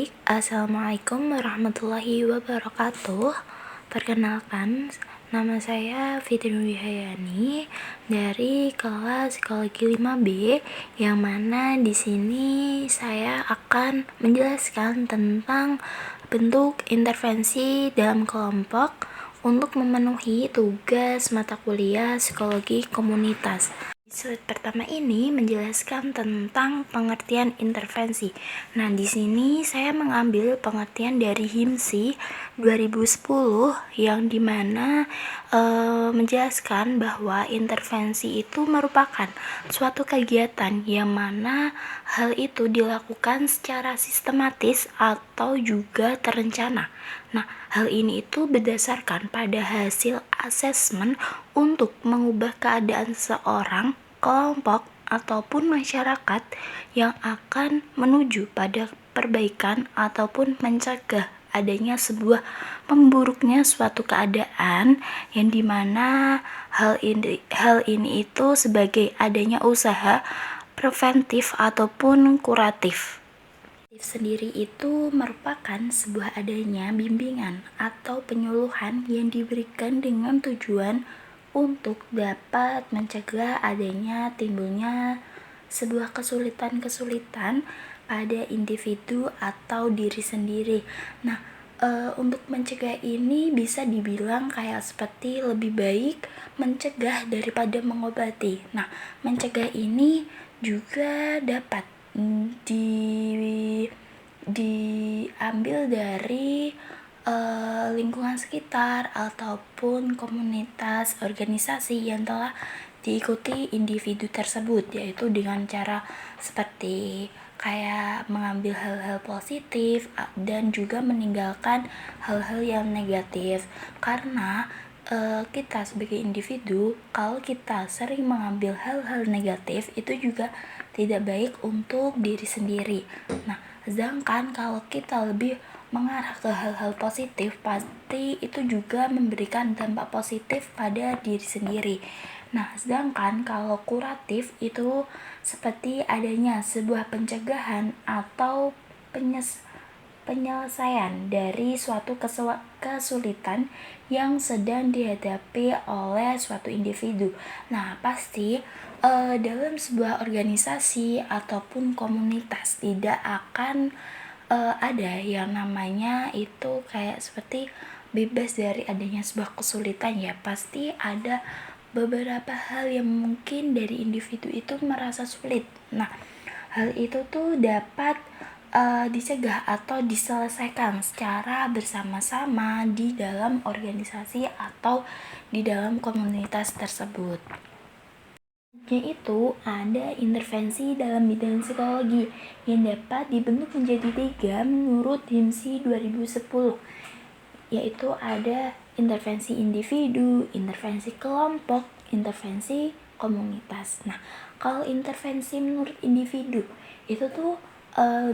Baik, Assalamualaikum warahmatullahi wabarakatuh. Perkenalkan, nama saya Fitri Wihayani dari kelas Psikologi 5B, yang mana di sini saya akan menjelaskan tentang bentuk intervensi dalam kelompok untuk memenuhi tugas mata kuliah Psikologi Komunitas. Slide pertama ini menjelaskan tentang pengertian intervensi. Nah, di sini saya mengambil pengertian dari HIMSI 2010 yang dimana menjelaskan bahwa intervensi itu merupakan suatu kegiatan yang mana hal itu dilakukan secara sistematis atau juga terencana. Nah, hal ini itu berdasarkan pada hasil asesmen untuk mengubah keadaan seseorang, kelompok, ataupun masyarakat yang akan menuju pada perbaikan ataupun mencegah adanya sebuah memburuknya suatu keadaan, yang dimana hal ini itu sebagai adanya usaha preventif ataupun kuratif. Sendiri itu merupakan sebuah adanya bimbingan atau penyuluhan yang diberikan dengan tujuan untuk dapat mencegah adanya timbulnya sebuah kesulitan-kesulitan pada individu atau diri sendiri. Nah, untuk mencegah ini bisa dibilang kayak seperti lebih baik mencegah daripada mengobati. Nah, mencegah ini juga dapat diambil dari lingkungan sekitar ataupun komunitas organisasi yang telah diikuti individu tersebut, yaitu dengan cara seperti kayak mengambil hal-hal positif dan juga meninggalkan hal-hal yang negatif. Karena kita sebagai individu, kalau kita sering mengambil hal-hal negatif, itu juga tidak baik untuk diri sendiri. Nah, sedangkan kalau kita lebih mengarah ke hal-hal positif, pasti itu juga memberikan dampak positif pada diri sendiri. Nah, sedangkan kalau kuratif itu seperti adanya sebuah pencegahan atau penyelesaian dari suatu kesulitan yang sedang dihadapi oleh suatu individu. Nah, pasti dalam sebuah organisasi ataupun komunitas tidak akan ada yang namanya itu kayak seperti bebas dari adanya sebuah kesulitan, ya. Pasti ada beberapa hal yang mungkin dari individu itu merasa sulit. Nah, hal itu tuh dapat dicegah atau diselesaikan secara bersama-sama di dalam organisasi atau di dalam komunitas tersebut. Yaitu ada intervensi dalam bidang psikologi yang dapat dibentuk menjadi 3 menurut HIMSI 2010, yaitu ada intervensi individu, intervensi kelompok, intervensi komunitas. Nah, kalau intervensi menurut individu itu tuh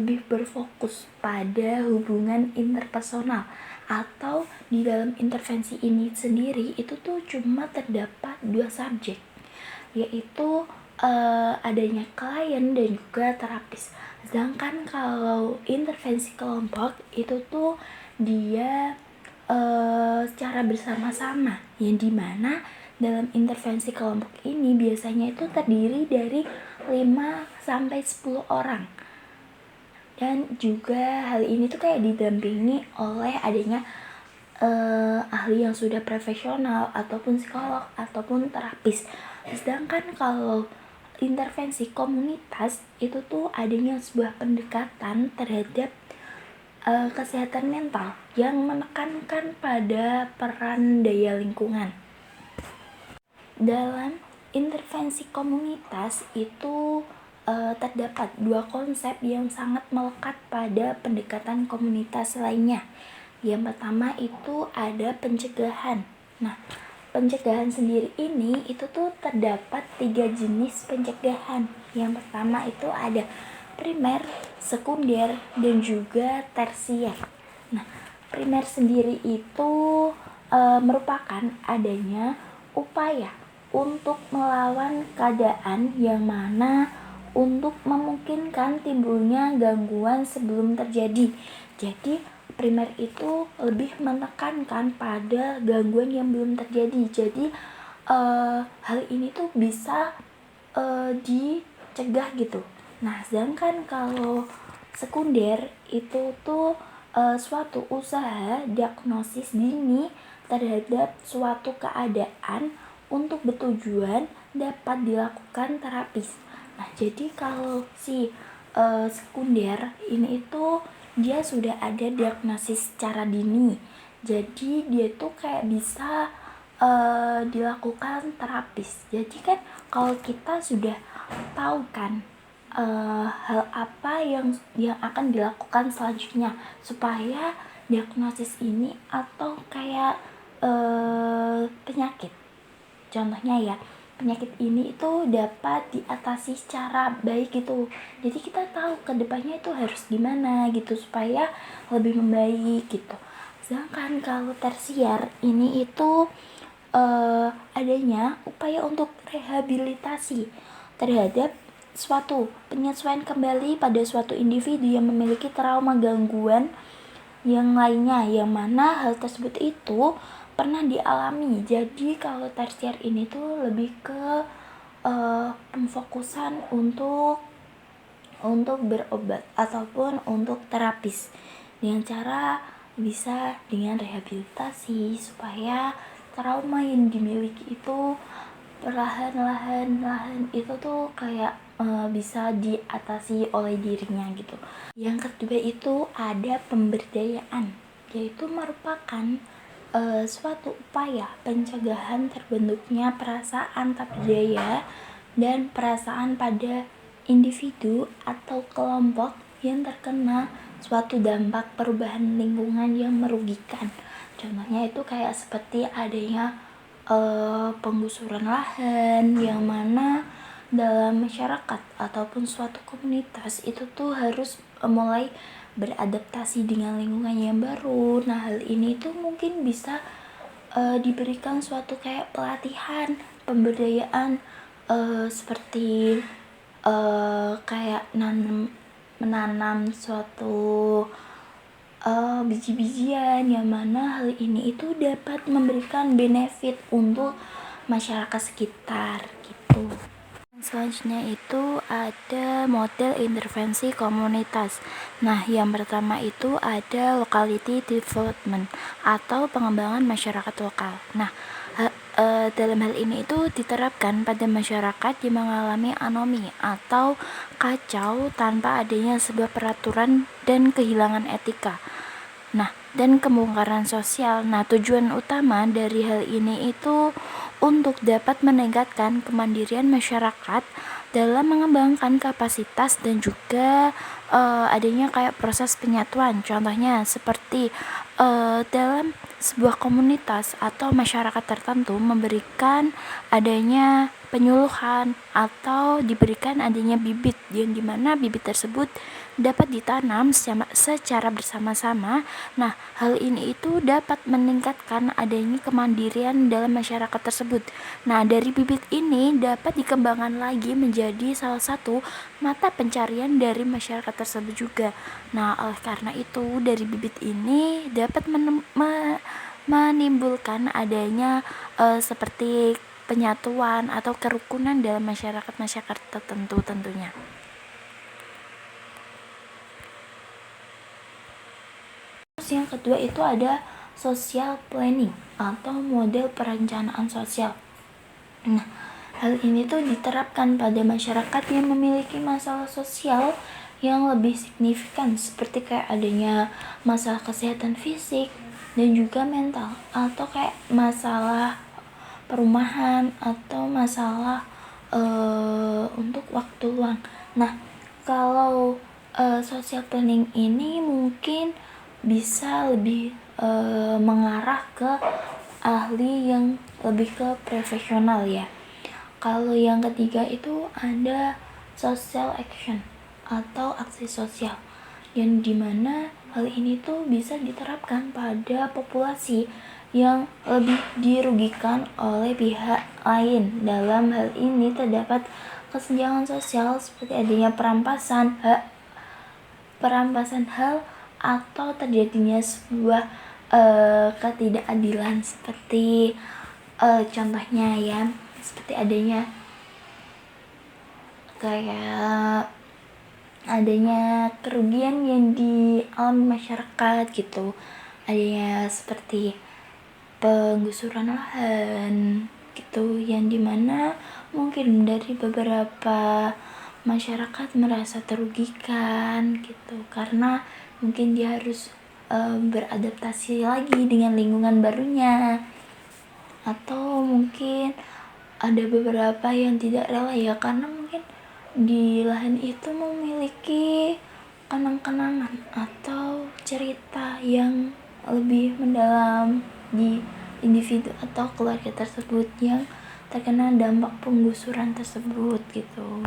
lebih berfokus pada hubungan interpersonal, atau di dalam intervensi ini sendiri itu tuh cuma terdapat 2 subjek, yaitu adanya klien dan juga terapis. Sedangkan kalau intervensi kelompok itu tuh dia secara bersama-sama, yang dimana dalam intervensi kelompok ini biasanya itu terdiri dari 5-10 orang, dan juga hal ini tuh kayak didampingi oleh adanya ahli yang sudah profesional ataupun psikolog ataupun terapis. Sedangkan kalau intervensi komunitas itu tuh adanya sebuah pendekatan terhadap kesehatan mental yang menekankan pada peran daya lingkungan. Dalam intervensi komunitas itu terdapat 2 konsep yang sangat melekat pada pendekatan komunitas lainnya. Yang pertama itu ada pencegahan. Nah, pencegahan sendiri ini itu tuh terdapat 3 jenis pencegahan. Yang pertama itu ada primer, sekunder, dan juga tersier. Nah, primer sendiri itu merupakan adanya upaya untuk melawan keadaan yang mana untuk memungkinkan timbulnya gangguan sebelum terjadi. Jadi primer itu lebih menekankan pada gangguan yang belum terjadi. Jadi hal ini tuh bisa dicegah gitu. Nah, sedangkan kalau sekunder itu tuh suatu usaha diagnosis dini terhadap suatu keadaan untuk bertujuan dapat dilakukan terapis. Nah, jadi kalau si sekunder ini itu dia sudah ada diagnosis secara dini. Jadi dia tuh kayak bisa dilakukan terapis. Jadi kan kalau kita sudah tahu kan hal apa yang akan dilakukan selanjutnya supaya diagnosis ini atau kayak penyakit, contohnya ya, penyakit ini itu dapat diatasi secara baik gitu. Jadi kita tahu kedepannya itu harus gimana gitu supaya lebih membaik gitu. Sedangkan kalau tersier ini itu adanya upaya untuk rehabilitasi terhadap suatu penyesuaian kembali pada suatu individu yang memiliki trauma gangguan yang lainnya, yang mana hal tersebut itu pernah dialami. Jadi kalau tersier ini tuh lebih ke pemfokusan untuk berobat ataupun untuk terapis dengan cara bisa dengan rehabilitasi supaya trauma yang dimiliki itu perlahan-lahan itu tuh kayak bisa diatasi oleh dirinya gitu. Yang kedua itu ada pemberdayaan, yaitu merupakan suatu upaya pencegahan terbentuknya perasaan tak berdaya dan perasaan pada individu atau kelompok yang terkena suatu dampak perubahan lingkungan yang merugikan. Contohnya itu kayak seperti adanya penggusuran lahan, yang mana dalam masyarakat ataupun suatu komunitas itu tuh harus mulai beradaptasi dengan lingkungan yang baru. Nah, hal ini tuh mungkin bisa diberikan suatu kayak pelatihan pemberdayaan seperti kayak menanam suatu biji-bijian, yang mana hal ini itu dapat memberikan benefit untuk masyarakat sekitar gitu. Selanjutnya itu ada model intervensi komunitas. Nah, yang pertama itu ada locality development atau pengembangan masyarakat lokal. Nah, dalam hal ini itu diterapkan pada masyarakat yang mengalami anomi atau kacau tanpa adanya sebuah peraturan dan kehilangan etika. Nah, dan kemungkaran sosial. Nah, tujuan utama dari hal ini itu untuk dapat meningkatkan kemandirian masyarakat dalam mengembangkan kapasitas dan juga adanya kayak proses penyatuan. Contohnya seperti dalam sebuah komunitas atau masyarakat tertentu memberikan adanya penyuluhan atau diberikan adanya bibit, yang dimana bibit tersebut dapat ditanam secara bersama-sama. Nah, hal ini itu dapat meningkatkan adanya kemandirian dalam masyarakat tersebut. Nah, dari bibit ini dapat dikembangkan lagi menjadi salah satu mata pencarian dari masyarakat tersebut juga. Nah, oleh karena itu dari bibit ini dapat menimbulkan adanya seperti penyatuan atau kerukunan dalam masyarakat tertentu tentunya. Terus yang kedua itu ada social planning atau model perencanaan sosial. Nah, hal ini tuh diterapkan pada masyarakat yang memiliki masalah sosial yang lebih signifikan, seperti kayak adanya masalah kesehatan fisik dan juga mental, atau kayak masalah perumahan atau masalah untuk waktu luang. Nah, kalau social planning ini mungkin bisa lebih mengarah ke ahli yang lebih ke profesional ya. Kalau yang ketiga itu ada social action atau aksi sosial, yang dimana hal ini tuh bisa diterapkan pada populasi yang lebih dirugikan oleh pihak lain. Dalam hal ini terdapat kesenjangan sosial seperti adanya perampasan hal atau terjadinya sebuah ketidakadilan seperti contohnya ya, seperti adanya kerugian yang dialami masyarakat gitu, adanya seperti penggusuran lahan gitu, yang dimana mungkin dari beberapa masyarakat merasa terugikan gitu, karena mungkin dia harus beradaptasi lagi dengan lingkungan barunya, atau mungkin ada beberapa yang tidak rela ya, karena mungkin di lahan itu memiliki kenang-kenangan atau cerita yang lebih mendalam di individu atau keluarga tersebut yang terkena dampak penggusuran tersebut gitu.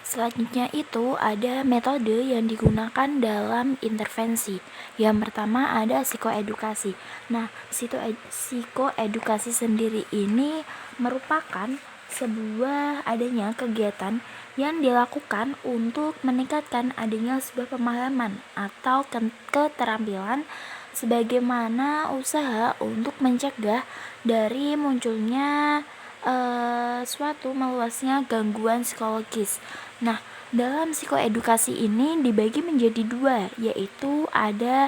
Selanjutnya itu ada metode yang digunakan dalam intervensi. Yang pertama ada psikoedukasi. Nah, psikoedukasi sendiri ini merupakan sebuah adanya kegiatan yang dilakukan untuk meningkatkan adanya sebuah pemahaman atau keterampilan sebagaimana usaha untuk mencegah dari munculnya suatu meluasnya gangguan psikologis. Nah, dalam psikoedukasi ini dibagi menjadi dua, yaitu ada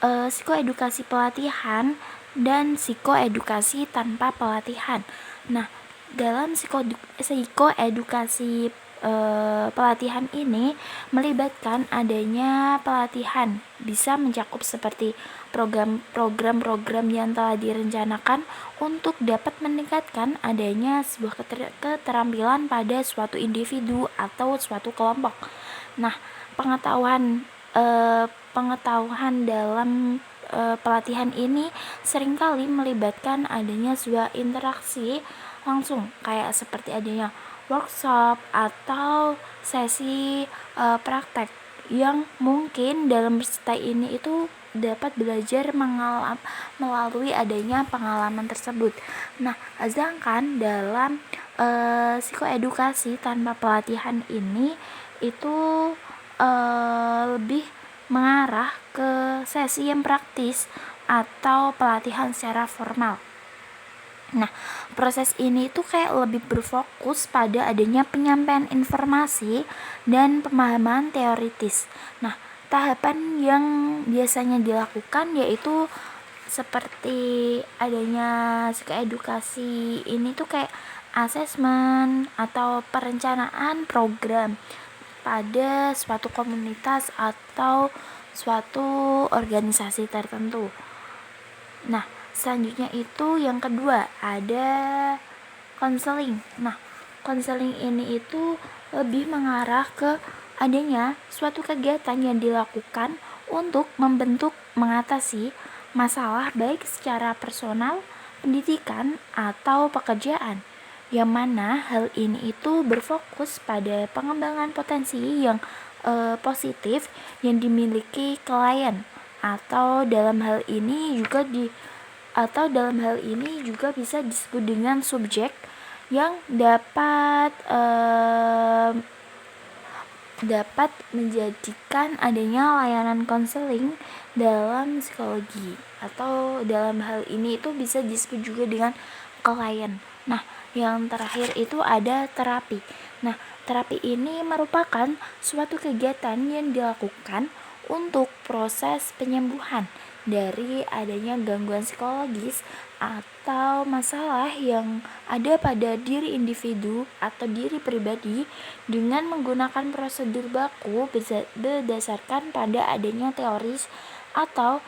psikoedukasi pelatihan dan psikoedukasi tanpa pelatihan. Nah, dalam psikoedukasi pelatihan ini melibatkan adanya pelatihan, bisa mencakup seperti program-program yang telah direncanakan untuk dapat meningkatkan adanya sebuah keterampilan pada suatu individu atau suatu kelompok. Nah, pengetahuan dalam pelatihan ini seringkali melibatkan adanya sebuah interaksi langsung, kayak seperti adanya workshop atau sesi praktek yang mungkin dalam peserta ini itu dapat belajar melalui adanya pengalaman tersebut. Nah, sedangkan dalam psikoedukasi tanpa pelatihan ini itu lebih mengarah ke sesi yang praktis atau pelatihan secara formal. Nah, proses ini tuh kayak lebih berfokus pada adanya penyampaian informasi dan pemahaman teoritis. Nah, tahapan yang biasanya dilakukan yaitu seperti adanya psikoedukasi ini tuh kayak asesmen atau perencanaan program pada suatu komunitas atau suatu organisasi tertentu. Nah, selanjutnya itu yang kedua ada konseling. Nah, konseling ini itu lebih mengarah ke adanya suatu kegiatan yang dilakukan untuk mengatasi masalah baik secara personal, pendidikan, atau pekerjaan, yang mana hal ini itu berfokus pada pengembangan potensi yang positif yang dimiliki klien, atau dalam hal ini juga bisa disebut dengan subjek yang dapat menjadikan adanya layanan konseling dalam psikologi, atau dalam hal ini itu bisa disebut juga dengan klien. Nah, yang terakhir itu ada terapi. Nah, terapi ini merupakan suatu kegiatan yang dilakukan untuk proses penyembuhan dari adanya gangguan psikologis atau masalah yang ada pada diri individu atau diri pribadi dengan menggunakan prosedur baku berdasarkan pada adanya teoris atau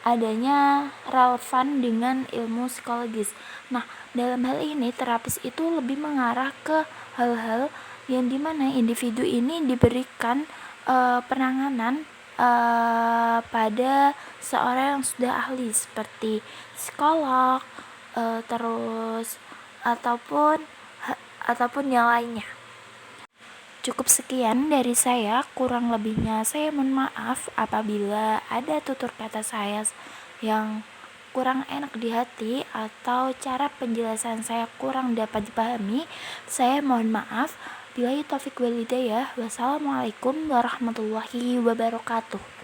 adanya relevan dengan ilmu psikologis. Nah, dalam hal ini terapis itu lebih mengarah ke hal-hal yang dimana individu ini diberikan penanganan pada seorang yang sudah ahli seperti psikolog, terus ataupun yang lainnya. Cukup sekian dari saya, kurang lebihnya saya mohon maaf apabila ada tutur kata saya yang kurang enak di hati atau cara penjelasan saya kurang dapat dipahami, saya mohon maaf. Billahi taufiq wal hidayah. Wassalamualaikum warahmatullahi wabarakatuh.